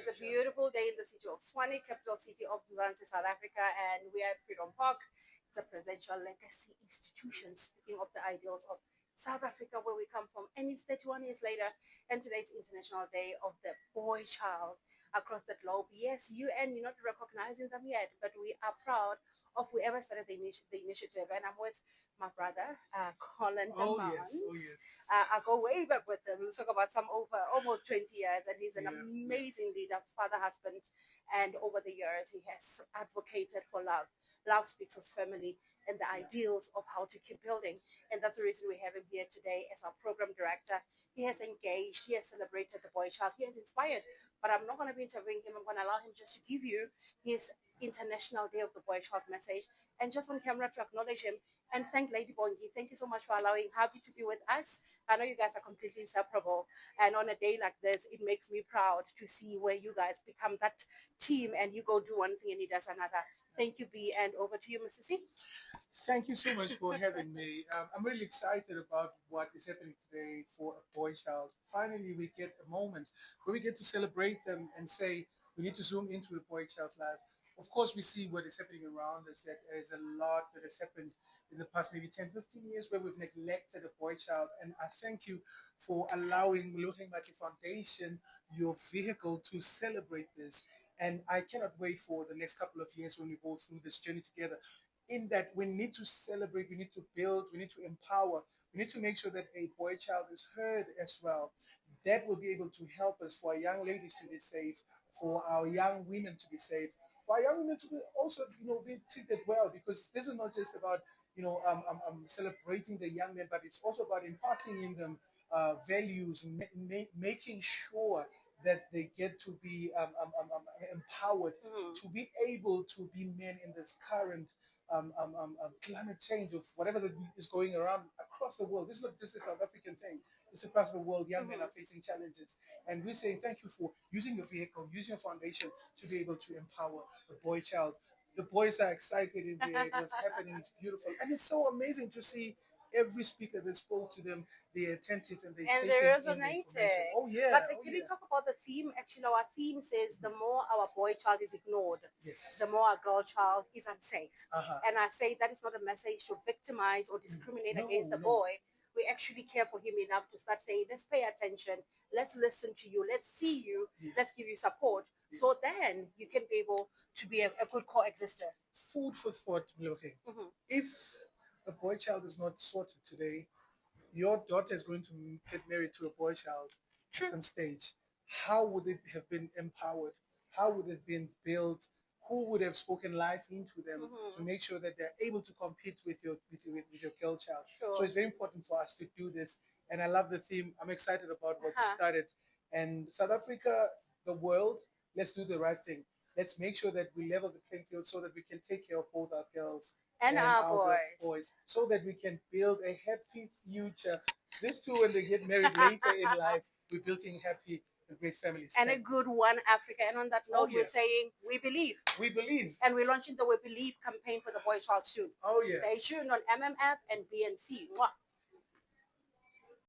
a beautiful day in the city of Swane, capital city of Mzansi, South Africa, and we are at Freedom Park. It's a presidential legacy institution, speaking of the ideals of South Africa, where we come from. And it's 31 years later, and today's International Day of the Boy Child across the globe. Yes, UN, you're not recognizing them yet, but we are proud of whoever started the initiative. And I'm with my brother, Collin Damans. Oh yes. I go way back with him. We'll talk about some over almost 20 years, and he's an amazing leader, father, husband, and over the years he has advocated for love. Love speaks of family and the ideals of how to keep building, and that's the reason we have him here today as our program director. He has engaged, he has celebrated the boy child, he has inspired. But I'm not going to be interviewing him. I'm going to allow him just to give you his International Day of the Boy Child message, and just on camera to acknowledge him and thank Lady Bongi. Thank you so much for allowing Happy to be with us. I know you guys are completely inseparable. And on a day like this, it makes me proud to see where you guys become that team and you go do one thing and he does another. Thank you, B. And over to you, Mrs. C. Thank you so much for having me. I'm really excited about what is happening today for a boy child. Finally, we get a moment where we get to celebrate them and say we need to zoom into a boy child's life. Of course, we see what is happening around us, that there's a lot that has happened in the past maybe 10, 15 years where we've neglected a boy child. And I thank you for allowing Moleboheng Matli Foundation your vehicle to celebrate this. And I cannot wait for the next couple of years when we go through this journey together. In that we need to celebrate, we need to build, we need to empower, we need to make sure that a boy child is heard as well. That will be able to help us for our young ladies to be safe, for our young women to be safe, for our young women to be also, be treated well, because this is not just about, celebrating the young men, but it's also about imparting in them values and making sure that they get to be empowered to be able to be men in this current climate change of whatever that is going around across the world. This is not just a South African thing. It's across the world. Young men are facing challenges. And we're saying thank you for using your vehicle, using your foundation to be able to empower the boy child. The boys are excited in there. What's happening is beautiful. And it's so amazing to see every speaker that spoke to them, they're attentive and they And take they in the resonated. information. Oh yeah. But can we talk about the theme? Actually, our theme says the more our boy child is ignored, the more our girl child is unsafe. And I say that is not a message to victimize or discriminate against the boy. We actually care for him enough to start saying, let's pay attention, let's listen to you, let's see you, let's give you support. So then you can be able to be a good coexister. Food for thought, Moleboheng. If a boy child is not sorted today, your daughter is going to get married to a boy child at some stage. How would it have been empowered? How would it have been built? Who would have spoken life into them to make sure that they're able to compete with your girl child? So it's very important for us to do this. And I love the theme. I'm excited about what you started. And South Africa, the world, let's do the right thing. Let's make sure that we level the playing field so that we can take care of both our girls and our boys, so that we can build a happy future. These two, when they get married later in life, we're building happy and great families. And a good one, Africa. And on that note, we're saying we believe. We believe. And we're launching the We Believe campaign for the boy child soon. Oh yeah. Stay tuned on MMF and BNC. Mwah.